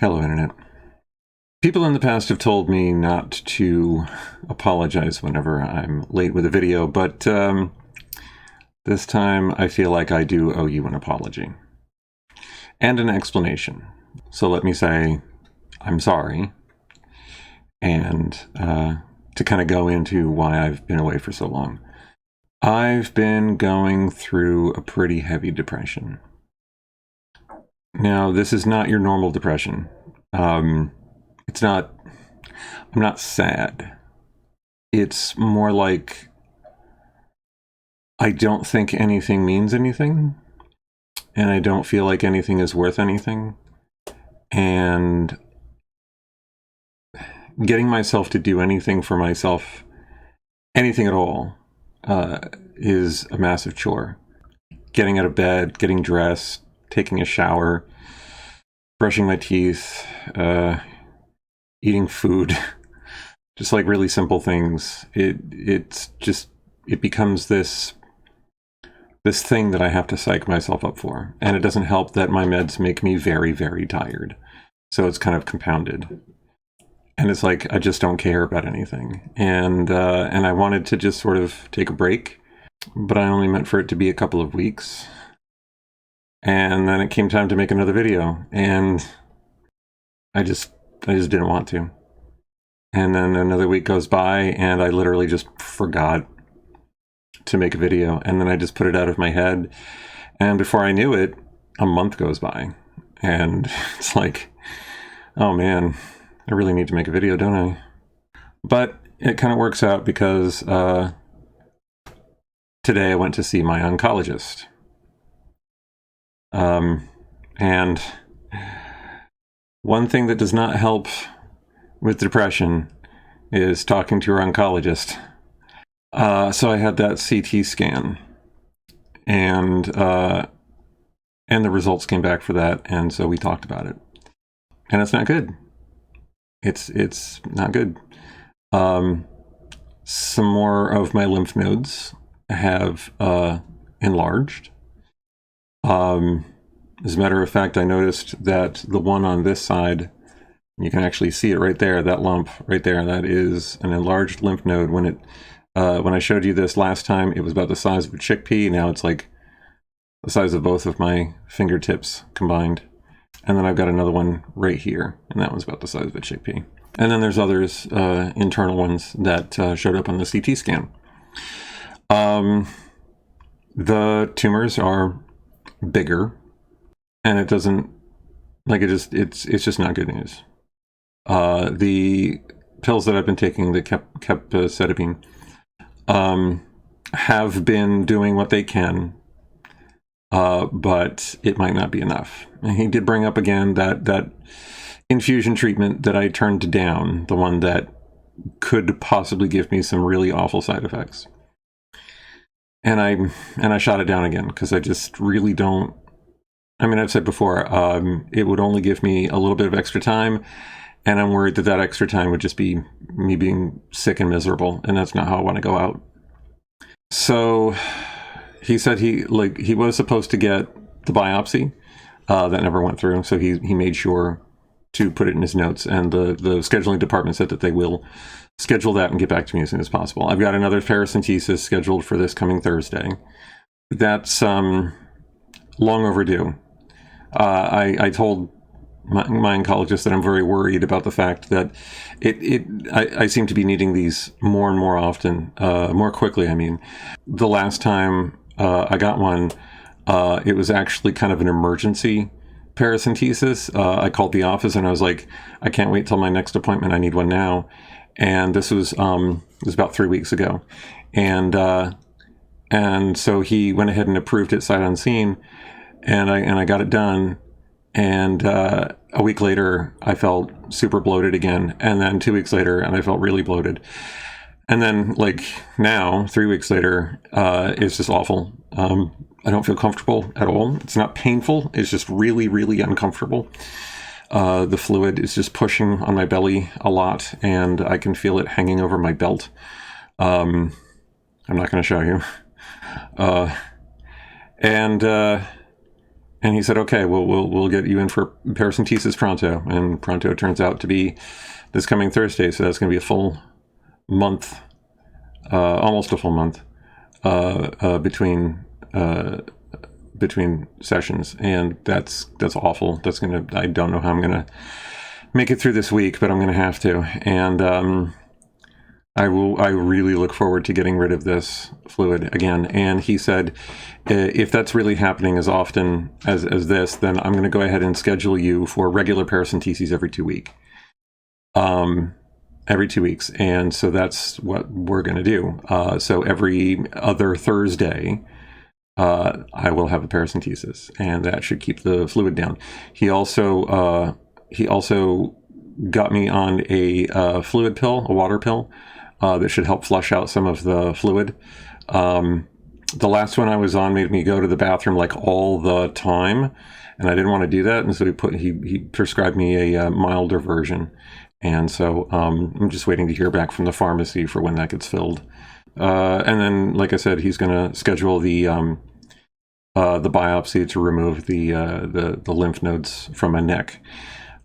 Hello, Internet. People in the past have told me not to apologize whenever I'm late with a video, but this time I feel like I do owe you an apology and an explanation. So let me say I'm sorry, and to kind of go into why I've been away for so long. I've been going through a pretty heavy depression. Now, this is not your normal depression. It's not, I'm not sad. It's more like I don't think anything means anything, and I don't feel like anything is worth anything. And getting myself to do anything for myself, anything at all, is a massive chore. Getting out of bed, getting dressed, taking a shower, brushing my teeth, eating food, just like really simple things. It becomes this thing that I have to psych myself up for. And it doesn't help that my meds make me very, very tired. So it's kind of compounded. And it's like, I just don't care about anything. And I wanted to just sort of take a break, but I only meant for it to be a couple of weeks. And then it came time to make another video, and I just didn't want to. And then another week goes by, and I literally just forgot to make a video, and then I just put it out of my head. And before I knew it, a month goes by, and it's like, oh man, I really need to make a video, don't I? But it kind of works out because today I went to see my oncologist. And one thing that does not help with depression is talking to your oncologist. So I had that CT scan, and the results came back for that, and so we talked about it. And it's not good. It's not good. Some more of my lymph nodes have enlarged. As a matter of fact, I noticed that the one on this side, you can actually see it right there, that lump right there, that is an enlarged lymph node. When I showed you this last time, it was about the size of a chickpea. Now it's like the size of both of my fingertips combined. And then I've got another one right here, and that one's about the size of a chickpea. And then there's others, internal ones that showed up on the CT scan. The tumors are bigger, and it doesn't, like, it's just not good news. The pills that I've been taking, the capecitabine, have been doing what they can, but it might not be enough. And he did bring up again that infusion treatment that I turned down, the one that could possibly give me some really awful side effects. And I shot it down again because I just really don't. I mean, I've said before, it would only give me a little bit of extra time, and I'm worried that extra time would just be me being sick and miserable, and that's not how I want to go out. So he said he was supposed to get the biopsy. That never went through, so he made sure to put it in his notes, and the scheduling department said that they will schedule that and get back to me as soon as possible. I've got another paracentesis scheduled for this coming Thursday. That's long overdue. I told my oncologist that I'm very worried about the fact that I seem to be needing these more and more often, more quickly. I mean, the last time I got one, it was actually kind of an emergency paracentesis. I called the office and I was like, I can't wait till my next appointment. I need one now. And this was about 3 weeks ago. And so he went ahead and approved it sight unseen. And I got it done, and a week later I felt super bloated again, and then 2 weeks later and I felt really bloated, and then like now 3 weeks later it's just awful. I don't feel comfortable at all. It's not painful, it's just really, really uncomfortable. The fluid is just pushing on my belly a lot, and I can feel it hanging over my belt. I'm not going to show you. And he said, okay, we'll get you in for paracentesis pronto. And pronto turns out to be this coming Thursday. So that's going to be a full month, almost a full month, between sessions. And that's awful. I don't know how I'm going to make it through this week, but I'm going to have to. And, I really look forward to getting rid of this fluid again. And he said, if that's really happening as often as this, then I'm going to go ahead and schedule you for regular paracenteses every 2 weeks. Every 2 weeks. And so that's what we're going to do. So every other Thursday, I will have a paracentesis, and that should keep the fluid down. He also got me on a fluid pill, a water pill, that should help flush out some of the fluid. The last one I was on made me go to the bathroom like all the time, and I didn't want to do that. And so he prescribed me a milder version. And so I'm just waiting to hear back from the pharmacy for when that gets filled. And then, like I said, he's going to schedule the biopsy to remove the lymph nodes from my neck.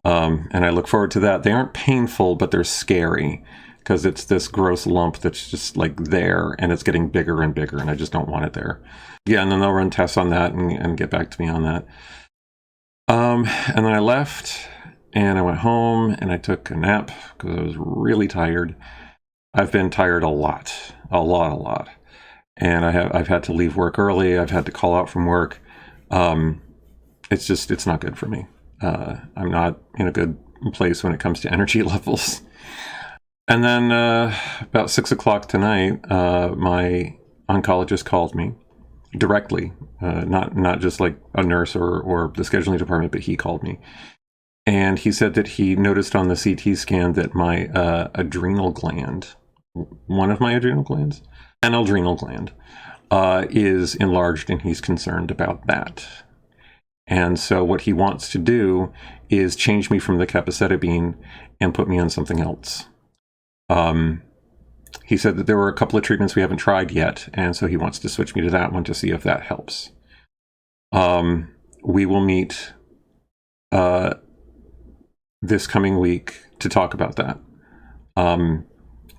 And I look forward to that. They aren't painful, but they're scary, because it's this gross lump that's just like there, and it's getting bigger and bigger, and I just don't want it there. Yeah, and then they'll run tests on that and get back to me on that. And then I left, and I went home, and I took a nap because I was really tired. I've been tired a lot. And I've had to leave work early. I've had to call out from work. It's not good for me. I'm not in a good place when it comes to energy levels. And then about 6 o'clock tonight, my oncologist called me directly, not just like a nurse or the scheduling department, but he called me. And he said that he noticed on the CT scan that my adrenal gland, one of my adrenal glands, an adrenal gland, is enlarged, and he's concerned about that. And so what he wants to do is change me from the capecitabine and put me on something else. He said that there were a couple of treatments we haven't tried yet, and so he wants to switch me to that one to see if that helps. We will meet this coming week to talk about that.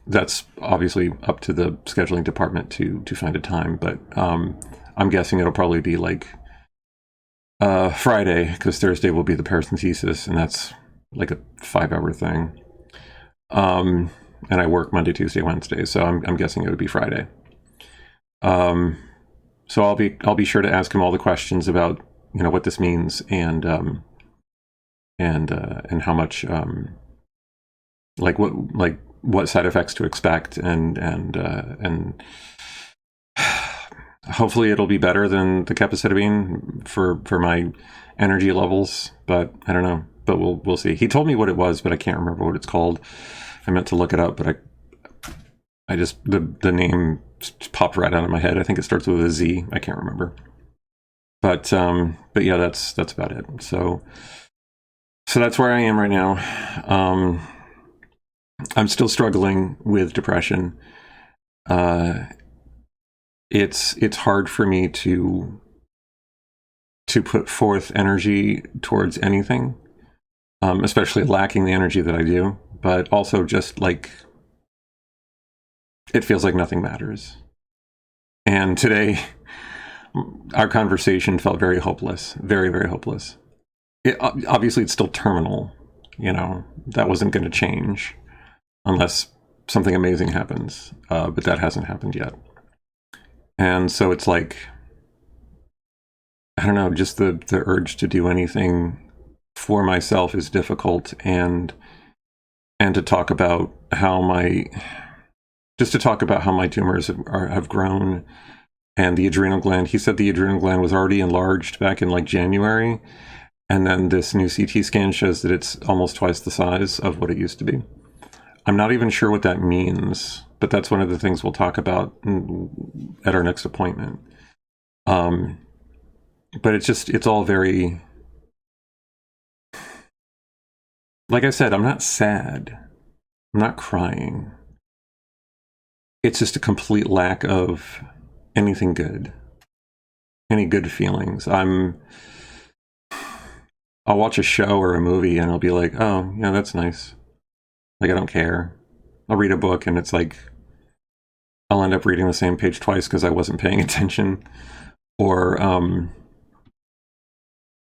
That's obviously up to the scheduling department to find a time, but I'm guessing it'll probably be like Friday, because Thursday will be the paracentesis, and that's like a 5-hour thing. And I work Monday, Tuesday, Wednesday, so I'm guessing it would be Friday. So I'll be sure to ask him all the questions about, you know, what this means, and how much, what side effects to expect, and hopefully it'll be better than the capecitabine for my energy levels, but I don't know. But we'll see. He told me what it was, but I can't remember what it's called. I meant to look it up, but I just the name popped right out of my head. I think it starts with a Z. I can't remember. But yeah, that's about it. So that's where I am right now. I'm still struggling with depression. It's hard for me to put forth energy towards anything, especially lacking the energy that I do, but also just like it feels like nothing matters. And today, our conversation felt very hopeless, very, very hopeless. Obviously, it's still terminal. You know, that wasn't going to change unless something amazing happens, but that hasn't happened yet. And so it's like, I don't know, just the urge to do anything for myself is difficult, and to talk about how my tumors have grown, and the adrenal gland. He said the adrenal gland was already enlarged back in like January, and then this new CT scan shows that it's almost twice the size of what it used to be. I'm not even sure what that means, but that's one of the things we'll talk about at our next appointment. But it's all very, like I said, I'm not sad. I'm not crying. It's just a complete lack of anything good, any good feelings. I'm I'll watch a show or a movie and I'll be like, oh, yeah, that's nice. Like, I don't care. I'll read a book and it's like, I'll end up reading the same page twice because I wasn't paying attention. Or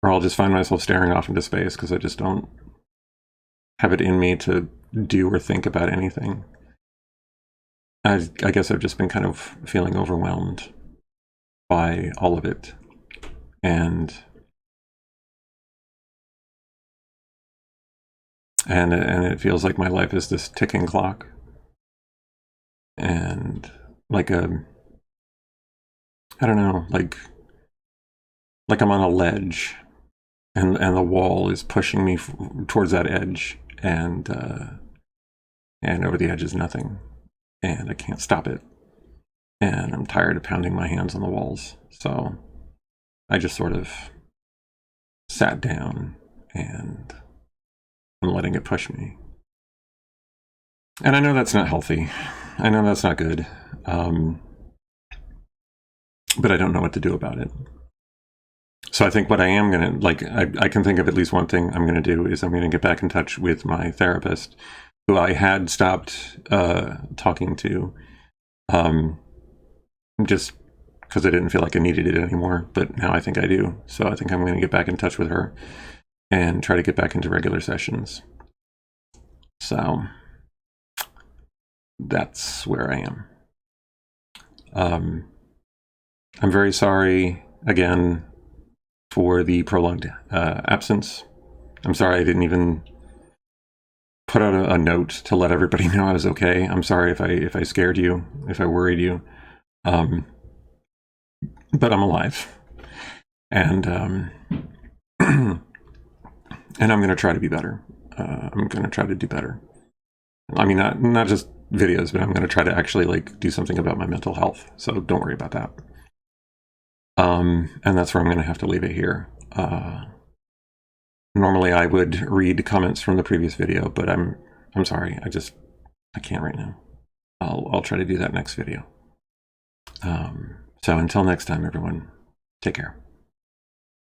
I'll just find myself staring off into space because I just don't have it in me to do or think about anything. I guess I've just been kind of feeling overwhelmed by all of it. And it feels like my life is this ticking clock. And like I don't know, like I'm on a ledge and the wall is pushing me towards that edge, and over the edge is nothing, and I can't stop it, and I'm tired of pounding my hands on the walls, so I just sort of sat down and I'm letting it push me. And I know that's not healthy. I know that's not good. But I don't know what to do about it. So I think what I am going to, like, I can think of at least one thing I'm going to do is I'm going to get back in touch with my therapist, who I had stopped talking to just because I didn't feel like I needed it anymore. But now I think I do. So I think I'm going to get back in touch with her and try to get back into regular sessions. So that's where I am. I'm very sorry again for the prolonged absence. I'm sorry I didn't even put out a note to let everybody know I was okay. I'm sorry if I scared you, if I worried you. But I'm alive, and and I'm going to try to be better. I'm going to try to do better. I mean, not just videos, but I'm going to try to actually like do something about my mental health. So don't worry about that. And that's where I'm going to have to leave it here. Normally I would read comments from the previous video, but I'm sorry. I can't right now. I'll try to do that next video. So until next time, everyone, take care.